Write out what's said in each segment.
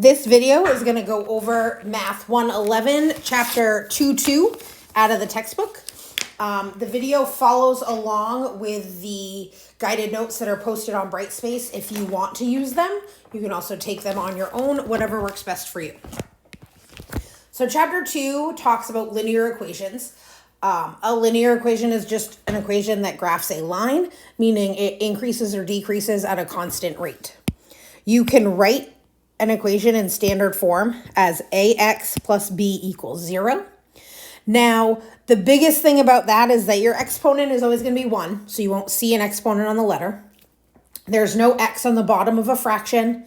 This video is going to go over Math 111, Chapter 2.2 out of the textbook. The video follows along with the guided notes that are posted on Brightspace. If you want to use them, you can also take them on your own, whatever works best for you. So Chapter 2 talks about linear equations. A linear equation is just an equation that graphs a line, meaning it increases or decreases at a constant rate. You can write an equation in standard form as ax plus b equals 0. Now, the biggest thing about that is that your exponent is always going to be 1, so you won't see an exponent on the letter. There's no x on the bottom of a fraction,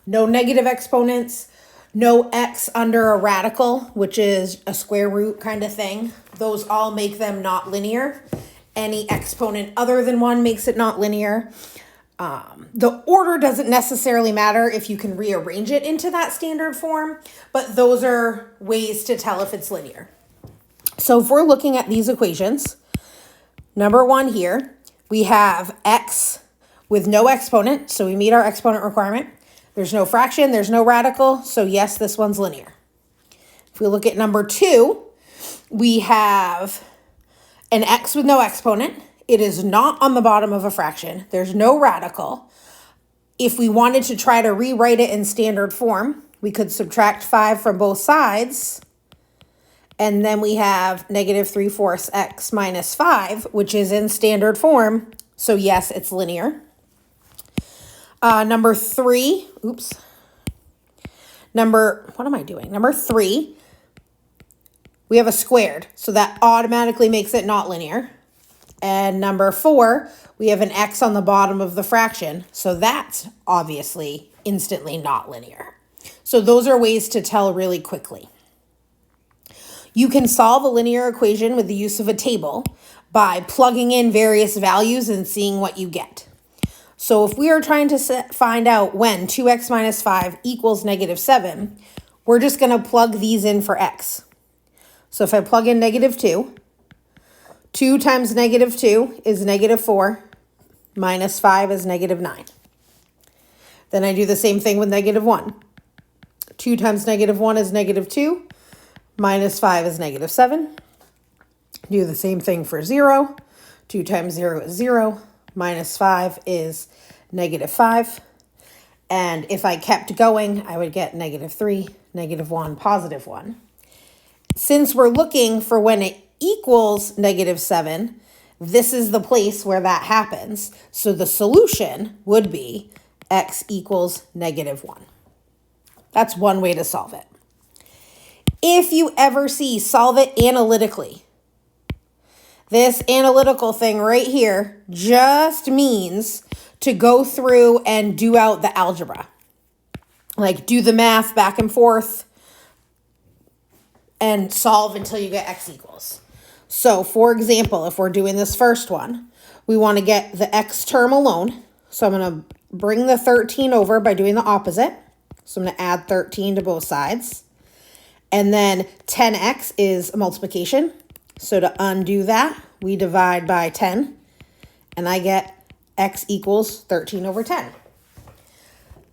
no negative exponents, no x under a radical, which is a square root kind of thing. Those all make them not linear. Any exponent other than 1 makes it not linear. The order doesn't necessarily matter if you can rearrange it into that standard form, but those are ways to tell if it's linear. So if we're looking at these equations, number 1 here, we have x with no exponent, so we meet our exponent requirement. There's no fraction, there's no radical, so yes, this one's linear. If we look at number 2, we have an x with no exponent. It is not on the bottom of a fraction. There's no radical. If we wanted to try to rewrite it in standard form, we could subtract 5 from both sides. And then we have negative 3/4 x minus 5, which is in standard form. So yes, it's linear. Number 3, Number 3, we have a squared. So that automatically makes it not linear. And number 4, we have an x on the bottom of the fraction. So that's obviously instantly not linear. So those are ways to tell really quickly. You can solve a linear equation with the use of a table by plugging in various values and seeing what you get. So if we are trying to find out when 2x minus 5 equals negative 7, we're just going to plug these in for x. So if I plug in negative 2 times negative 2 is negative 4, minus 5 is negative 9. Then I do the same thing with negative 1. 2 times negative 1 is negative 2, minus 5 is negative 7. Do the same thing for 0. 2 times 0 is 0, minus 5 is negative 5. And if I kept going, I would get negative 3, negative 1, positive 1. Since we're looking for when it equals negative 7, this is the place where that happens. So the solution would be x equals negative 1. That's one way to solve it. If you ever see solve it analytically, this analytical thing right here just means to go through and do out the algebra. Like do the math back and forth and solve until you get x equals. So for example, if we're doing this first one, we want to get the x term alone. So I'm going to bring the 13 over by doing the opposite. So I'm going to add 13 to both sides. And then 10x is a multiplication. So to undo that, we divide by 10. And I get x equals 13 over 10.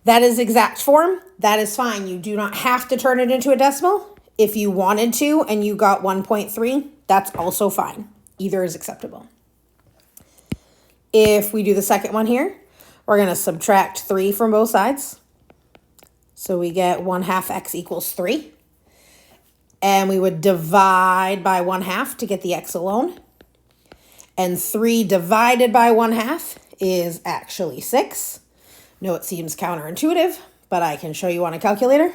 That is exact form. That is fine. You do not have to turn it into a decimal. If you wanted to and you got 1.3, that's also fine. Either is acceptable. If we do the second one here, we're going to subtract 3 from both sides. So we get 1/2 x equals 3. And we would divide by 1/2 to get the x alone. And 3 divided by 1/2 is actually 6. No, it seems counterintuitive, but I can show you on a calculator.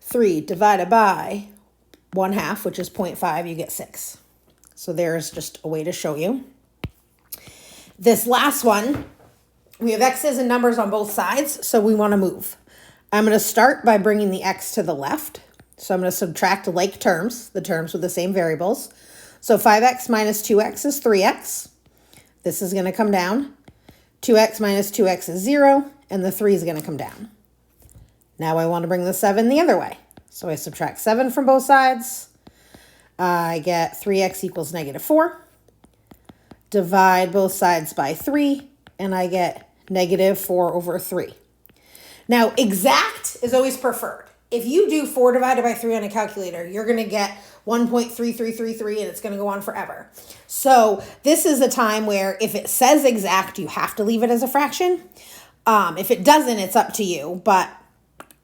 3 divided by 1/2, which is 0.5, you get 6. So there's just a way to show you. This last one, we have x's and numbers on both sides, so we want to move. I'm going to start by bringing the x to the left. So I'm going to subtract like terms, the terms with the same variables. So 5x minus 2x is 3x. This is going to come down. 2x minus 2x is 0, and the 3 is going to come down. Now I want to bring the 7 the other way. So I subtract 7 from both sides. I get 3x equals negative 4. Divide both sides by 3, and I get negative 4 over 3. Now, exact is always preferred. If you do 4 divided by 3 on a calculator, you're going to get 1.3333 and it's going to go on forever. So this is a time where if it says exact, you have to leave it as a fraction. If it doesn't, it's up to you, but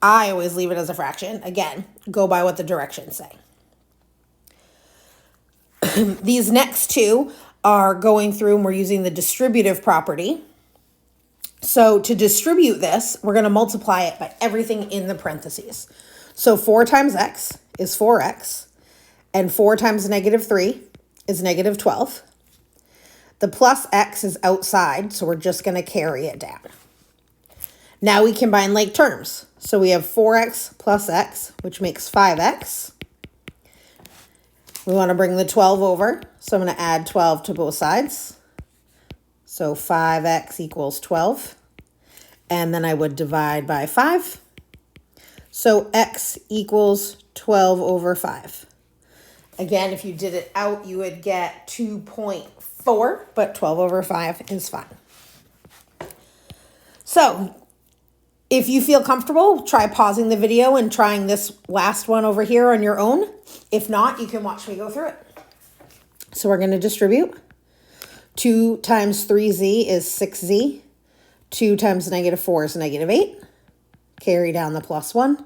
I always leave it as a fraction. Again, go by what the directions say. These next two are going through and we're using the distributive property. So to distribute this, we're going to multiply it by everything in the parentheses. So 4 times x is 4x, and 4 times negative 3 is negative 12. The plus x is outside, so we're just going to carry it down. Now we combine like terms. So we have 4x plus x, which makes 5x. We want to bring the 12 over, so I'm going to add 12 to both sides. So 5x equals 12. And then I would divide by 5. So x equals 12 over 5. Again, if you did it out, you would get 2.4, but 12 over 5 is fine. So if you feel comfortable, try pausing the video and trying this last one over here on your own. If not, you can watch me go through it. So we're going to distribute. 2 times 3z is 6z. 2 times negative 4 is negative 8. Carry down the plus 1.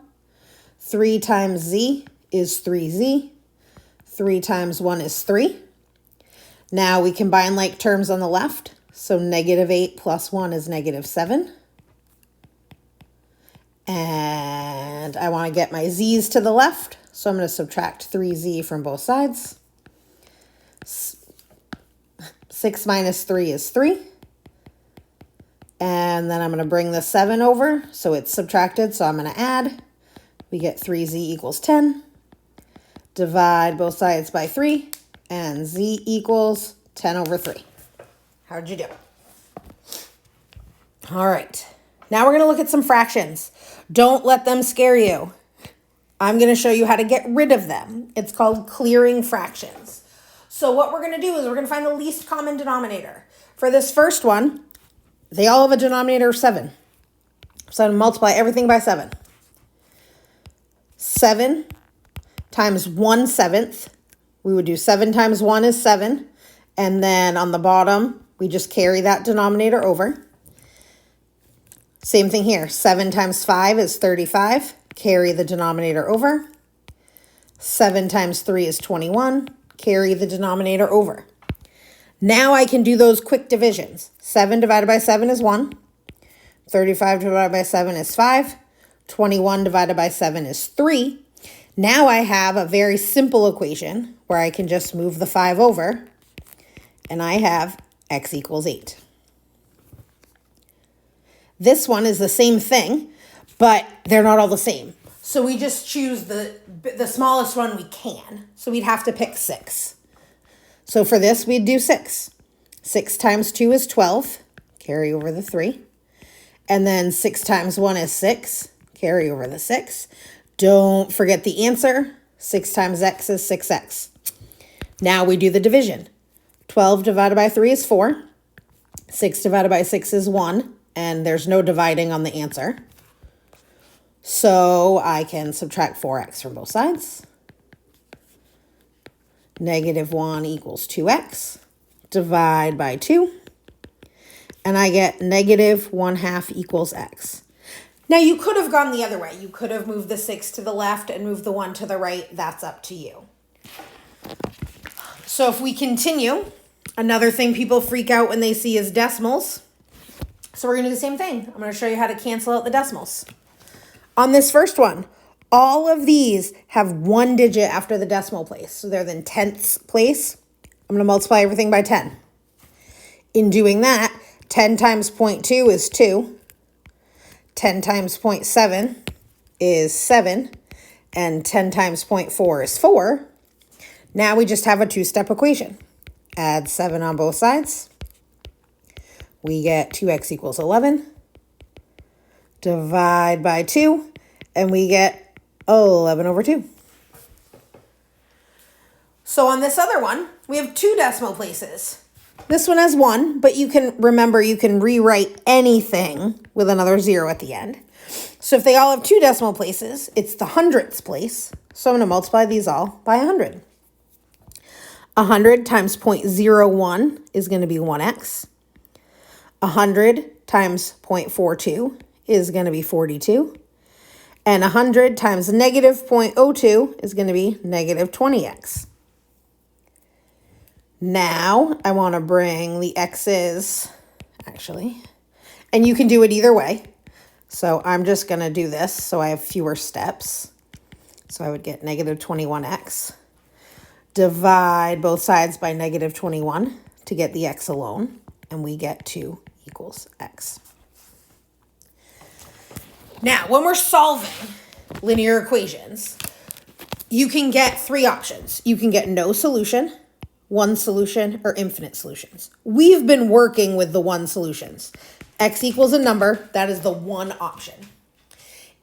3 times z is 3z. 3 times 1 is 3. Now we combine like terms on the left. So negative 8 plus 1 is negative 7. And I want to get my z's to the left. So I'm going to subtract 3z from both sides. 6 minus 3 is 3. And then I'm going to bring the 7 over. So it's subtracted. So I'm going to add. We get 3z equals 10. Divide both sides by 3. And z equals 10 over 3. How'd you do? All right. Now we're going to look at some fractions. Don't let them scare you. I'm going to show you how to get rid of them. It's called clearing fractions. So what we're going to do is we're going to find the least common denominator. For this first one, they all have a denominator of 7. So I'm going to multiply everything by 7. 7 times 1/7. We would do 7 times 1 is 7. And then on the bottom, we just carry that denominator over. Same thing here. 7 times 5 is 35. Carry the denominator over. 7 times 3 is 21. Carry the denominator over. Now I can do those quick divisions. 7 divided by 7 is 1. 35 divided by 7 is 5. 21 divided by 7 is 3. Now I have a very simple equation where I can just move the 5 over. And I have x equals 8. This one is the same thing, but they're not all the same. So we just choose the smallest one we can. So we'd have to pick 6. So for this, we'd do 6. 6 times 2 is 12. Carry over the 3. And then 6 times 1 is 6. Carry over the 6. Don't forget the answer. 6 times x is 6x. Now we do the division. 12 divided by 3 is 4. 6 divided by 6 is 1. And there's no dividing on the answer. So I can subtract 4x from both sides. Negative 1 equals 2x. Divide by 2. And I get negative 1/2 equals x. Now you could have gone the other way. You could have moved the 6 to the left and moved the 1 to the right. That's up to you. So if we continue, another thing people freak out when they see is decimals. So we're going to do the same thing. I'm going to show you how to cancel out the decimals. On this first one, all of these have 1 digit after the decimal place. So they're the tenths place. I'm going to multiply everything by 10. In doing that, 10 times 0.2 is 2. 10 times 0.7 is 7. And 10 times 0.4 is 4. Now we just have a 2-step equation. Add 7 on both sides. We get 2x equals 11. Divide by 2. And we get 11 over 2. So on this other one, we have 2 decimal places. This one has 1, but you can remember you can rewrite anything with another 0 at the end. So if they all have 2 decimal places, it's the hundredths place. So I'm going to multiply these all by 100. 100 times 0.01 is going to be 1x. 100 times 0.42 is going to be 42. And 100 times negative 0.02 is going to be negative 20x. Now I want to bring the x's, actually, and you can do it either way. So I'm just going to do this so I have fewer steps. So I would get negative 21x. Divide both sides by negative 21 to get the x alone, and we get 2 equals x. Now, when we're solving linear equations, you can get 3 options. You can get no solution, 1 solution, or infinite solutions. We've been working with the 1 solutions. X equals a number, that is the 1 option.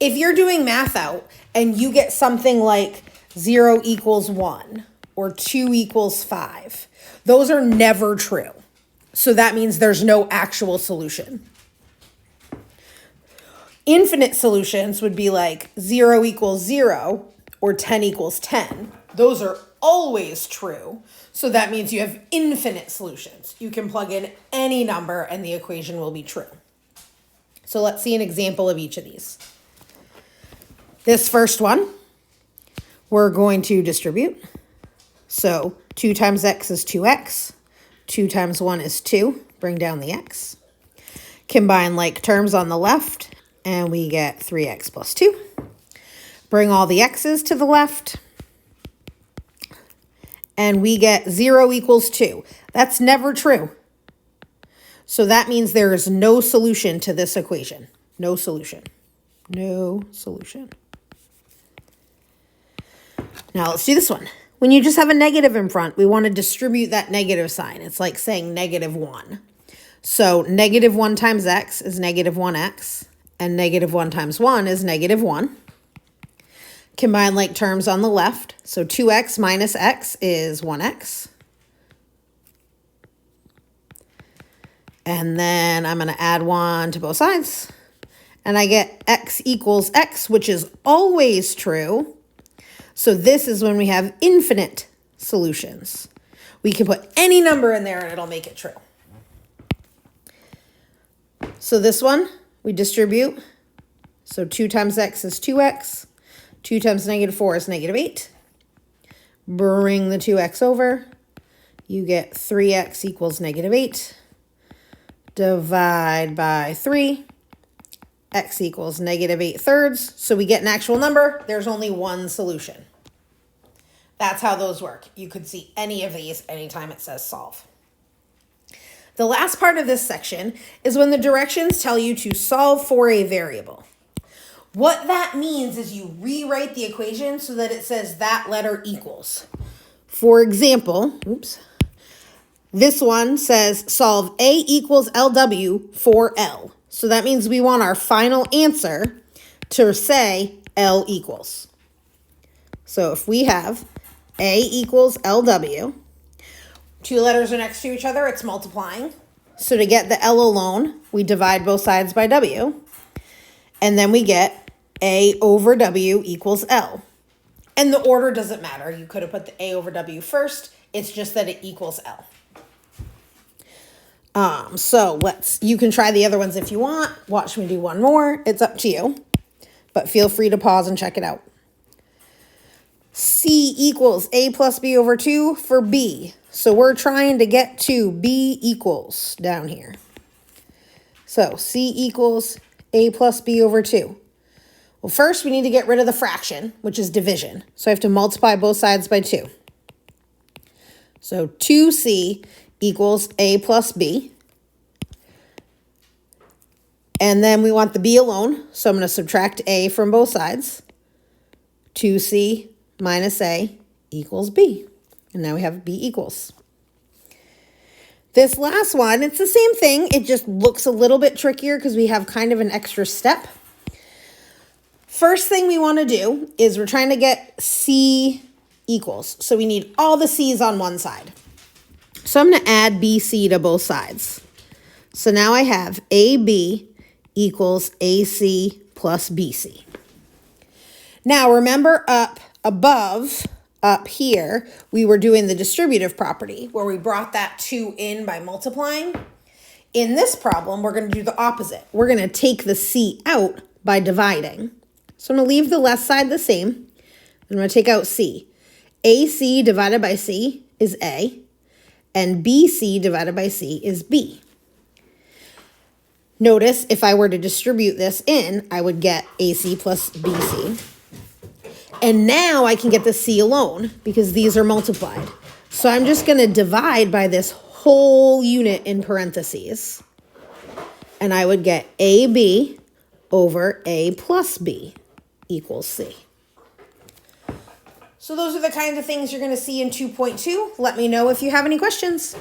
If you're doing math out and you get something like 0 equals 1 or 2 equals 5, those are never true. So that means there's no actual solution. Infinite solutions would be like 0 equals 0 or 10 equals 10. Those are always true. So that means you have infinite solutions. You can plug in any number and the equation will be true. So let's see an example of each of these. This first one, we're going to distribute. So 2 times x is 2x. 2 times 1 is 2. Bring down the x. Combine like terms on the left, and we get 3x plus 2. Bring all the x's to the left, and we get 0 equals 2. That's never true. So that means there is no solution to this equation. No solution. No solution. Now let's do this one. When you just have a negative in front, we want to distribute that negative sign. It's like saying negative 1. So negative 1 times x is negative 1x, and negative 1 times 1 is negative 1. Combine like terms on the left. So 2x minus x is 1x. And then I'm going to add 1 to both sides. And I get x equals x, which is always true. So this is when we have infinite solutions. We can put any number in there and it'll make it true. So this one, we distribute. So 2 times x is 2x. 2 times negative 4 is negative 8. Bring the 2x over. You get 3x equals negative 8. Divide by 3. X equals negative 8/3. So we get an actual number. There's only 1 solution. That's how those work. You could see any of these anytime it says solve. The last part of this section is when the directions tell you to solve for a variable. What that means is you rewrite the equation so that it says that letter equals. For example, this one says solve A equals LW for L. So that means we want our final answer to say L equals. So if we have A equals LW, 2 letters are next to each other, it's multiplying. So to get the L alone, we divide both sides by W. And then we get A over W equals L. And the order doesn't matter. You could have put the A over W first. It's just that it equals L. So you can try the other ones if you want. Watch me do one more. It's up to you. But feel free to pause and check it out. C equals A plus B over 2 for B. So we're trying to get to B equals down here. So C equals A plus B over 2. Well, first we need to get rid of the fraction, which is division. So I have to multiply both sides by 2. So 2C equals A plus B. And then we want the B alone. So I'm going to subtract A from both sides. 2C minus A equals B. And now we have B equals. This last one, it's the same thing. It just looks a little bit trickier because we have kind of an extra step. First thing we want to do is we're trying to get C equals. So we need all the C's on one side. So I'm going to add BC to both sides. So now I have AB equals AC plus BC. Now remember up above, up here, we were doing the distributive property where we brought that 2 in by multiplying. In this problem, we're going to do the opposite. We're going to take the C out by dividing. So I'm going to leave the left side the same. I'm going to take out C. AC divided by C is A, and BC divided by C is B. Notice if I were to distribute this in, I would get AC plus BC. And now I can get the C alone because these are multiplied. So I'm just going to divide by this whole unit in parentheses. And I would get AB over A plus B equals C. So those are the kinds of things you're going to see in 2.2. Let me know if you have any questions.